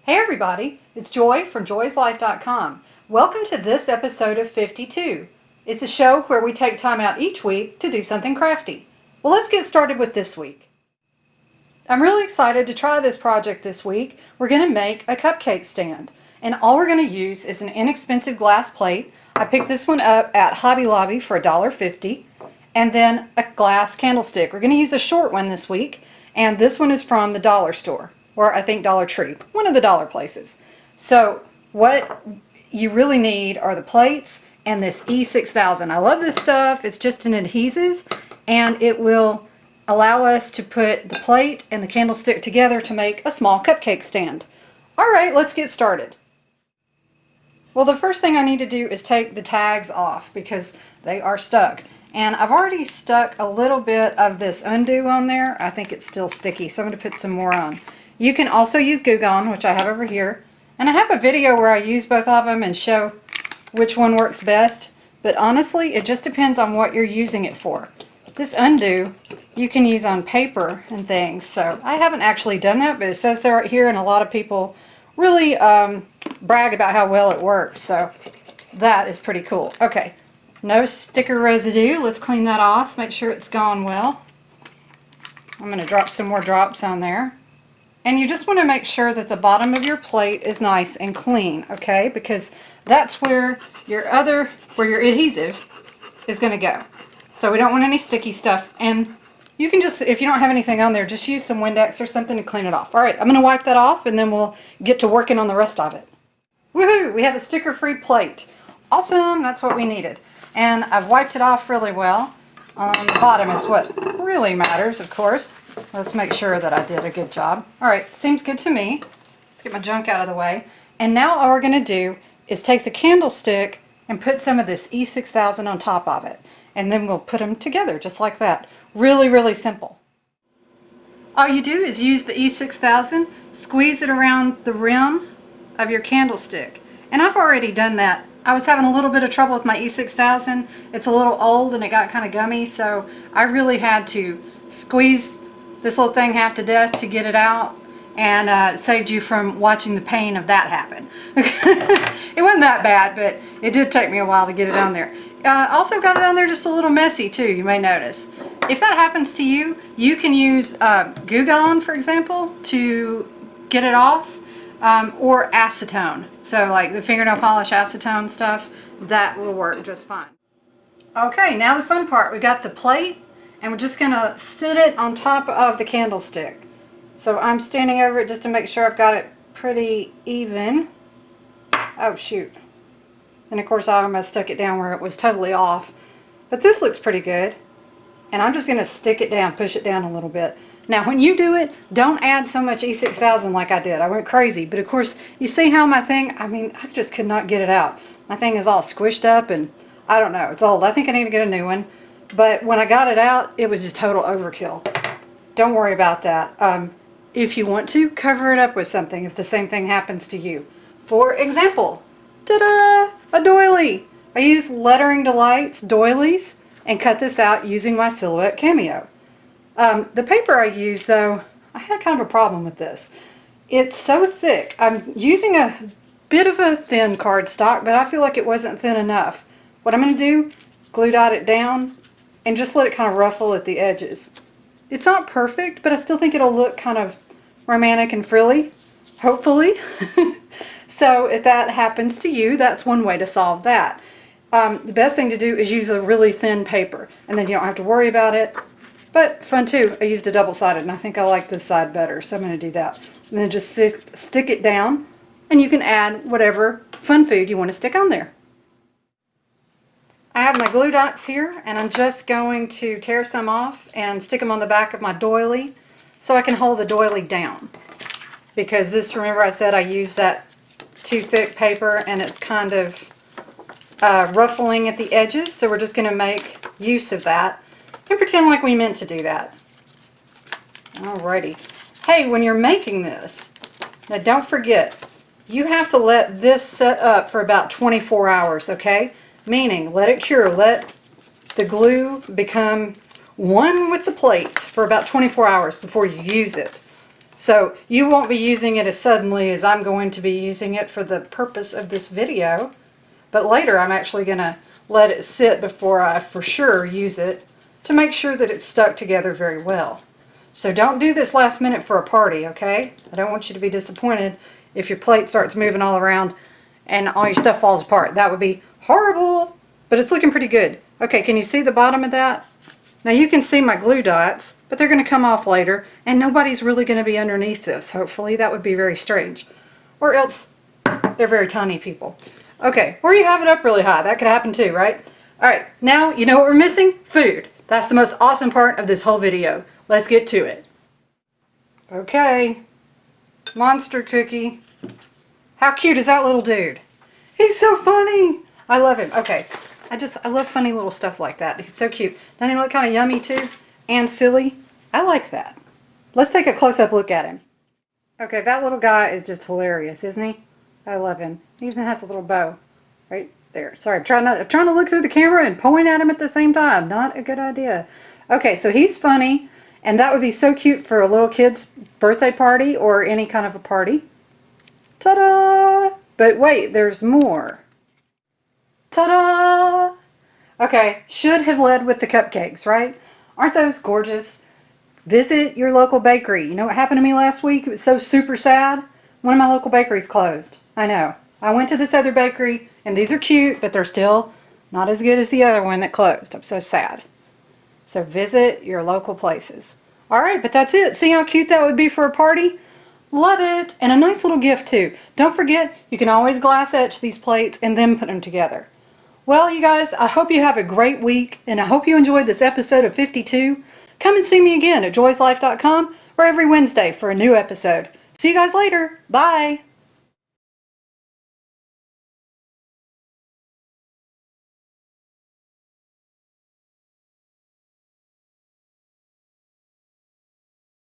Hey everybody, it's Joy from joyslife.com. Welcome to this episode of 52. It's a show where we take time out each week to do something crafty. Well, let's get started with this week. I'm really excited to try this project this week. We're going to make a cupcake stand, and all we're going to use is an inexpensive glass plate. I picked this one up at Hobby Lobby for $1.50, and then a glass candlestick. We're going to use a short one this week, and this one is from the dollar store, or I think Dollar Tree, one of the dollar places. So what you really need are the plates and this E6000. I love this stuff. It's just an adhesive, and it will allow us to put the plate and the candlestick together to make a small cupcake stand. All right, let's get started. Well, the first thing I need to do is take the tags off because they are stuck. And I've already stuck a little bit of this undo on there. I think it's still sticky, so I'm going to put some more on. You can also use Goo Gone, which I have over here. And I have a video where I use both of them and show which one works best. But honestly, it just depends on what you're using it for. This undo, you can use on paper and things. So I haven't actually done that, but it says so right here, and a lot of people really brag about how well it works. So that is pretty cool. Okay, no sticker residue. Let's clean that off, make sure it's gone well. I'm going to drop some more drops on there. And you just want to make sure that the bottom of your plate is nice and clean, okay? Because that's where your adhesive is going to go. So we don't want any sticky stuff. And you can just, if you don't have anything on there, just use some Windex or something to clean it off. All right, I'm going to wipe that off, and then we'll get to working on the rest of it. Woohoo! We have a sticker-free plate. Awesome! That's what we needed. And I've wiped it off really well. On the bottom is what really matters, of course. Let's make sure that I did a good job. All right, seems good to me. Let's get my junk out of the way. And now all we're going to do is take the candlestick and put some of this E6000 on top of it. And then we'll put them together just like that. Really, really simple. All you do is use the E6000, squeeze it around the rim of your candlestick. And I've already done that. I was having a little bit of trouble with my E6000. It's a little old and it got kind of gummy, so I really had to squeeze this little thing half to death to get it out, and it saved you from watching the pain of that happen. It wasn't that bad, but it did take me a while to get it on there. Also got it on there just a little messy too, you may notice. If that happens to you, you can use Goo Gone, for example, to get it off, or acetone. So like the fingernail polish acetone stuff, that will work just fine. Okay, now the fun part. We got the plate, and we're just going to sit it on top of the candlestick. So I'm standing over it just to make sure I've got it pretty even. Oh shoot. And of course I almost stuck it down where it was totally off. But this looks pretty good. And I'm just going to stick it down, push it down a little bit. Now when you do it, don't add so much E6000 like I did. I went crazy. But of course, you see how my thing, I mean, I just could not get it out. My thing is all squished up, and I don't know, it's old. I think I need to get a new one. But when I got it out, it was just total overkill. Don't worry about that. If you want to, cover it up with something if the same thing happens to you. For example, ta-da! A doily! I used Lettering Delights doilies and cut this out using my Silhouette Cameo. The paper I used, though, I had kind of a problem with this. It's so thick. I'm using a bit of a thin cardstock, but I feel like it wasn't thin enough. What I'm going to do, glue dot it down and just let it kind of ruffle at the edges. It's not perfect, but I still think it'll look kind of romantic and frilly, hopefully. So if that happens to you, that's one way to solve that. The best thing to do is use a really thin paper, and then you don't have to worry about it. But fun too, I used a double-sided, and I think I like this side better, so I'm going to do that. And then just stick it down, and you can add whatever fun food you want to stick on there. I have my glue dots here, and I'm just going to tear some off and stick them on the back of my doily so I can hold the doily down. Because this, remember I said I used that too thick paper, and it's kind of ruffling at the edges, so we're just going to make use of that and pretend like we meant to do that. Alrighty. Hey, when you're making this, now don't forget, you have to let this set up for about 24 hours, okay? Meaning, let it cure, let the glue become one with the plate for about 24 hours before you use it. So you won't be using it as suddenly as I'm going to be using it for the purpose of this video. But later I'm actually going to let it sit before I for sure use it to make sure that it's stuck together very well. So don't do this last minute for a party, okay? I don't want you to be disappointed if your plate starts moving all around and all your stuff falls apart. That would be horrible, but it's looking pretty good. Okay, can you see the bottom of that? Now you can see my glue dots, but they're going to come off later, and nobody's really going to be underneath this, hopefully. That would be very strange. Or else they're very tiny people. Okay, or you have it up really high. That could happen too, right? All right, now you know what we're missing? Food. That's the most awesome part of this whole video. Let's get to it. Okay, monster cookie. How cute is that little dude? He's so funny. I love him. Okay, I love funny little stuff like that. He's so cute. Doesn't he look kind of yummy too? And silly? I like that. Let's take a close-up look at him. Okay, that little guy is just hilarious, isn't he? I love him. He even has a little bow right there. Sorry, I'm trying to look through the camera and point at him at the same time. Not a good idea. Okay, so he's funny, and that would be so cute for a little kid's birthday party or any kind of a party. Ta-da! But wait, there's more. Ta-da! Okay, should have led with the cupcakes, right? Aren't those gorgeous? Visit your local bakery. You know what happened to me last week? It was so super sad. One of my local bakeries closed. I know. I went to this other bakery, and these are cute, but they're still not as good as the other one that closed. I'm so sad. So visit your local places. All right, but that's it. See how cute that would be for a party? Love it. And a nice little gift, too. Don't forget, you can always glass etch these plates and then put them together. Well, you guys, I hope you have a great week, and I hope you enjoyed this episode of 52. Come and see me again at joyslife.com or every Wednesday for a new episode. See you guys later. Bye.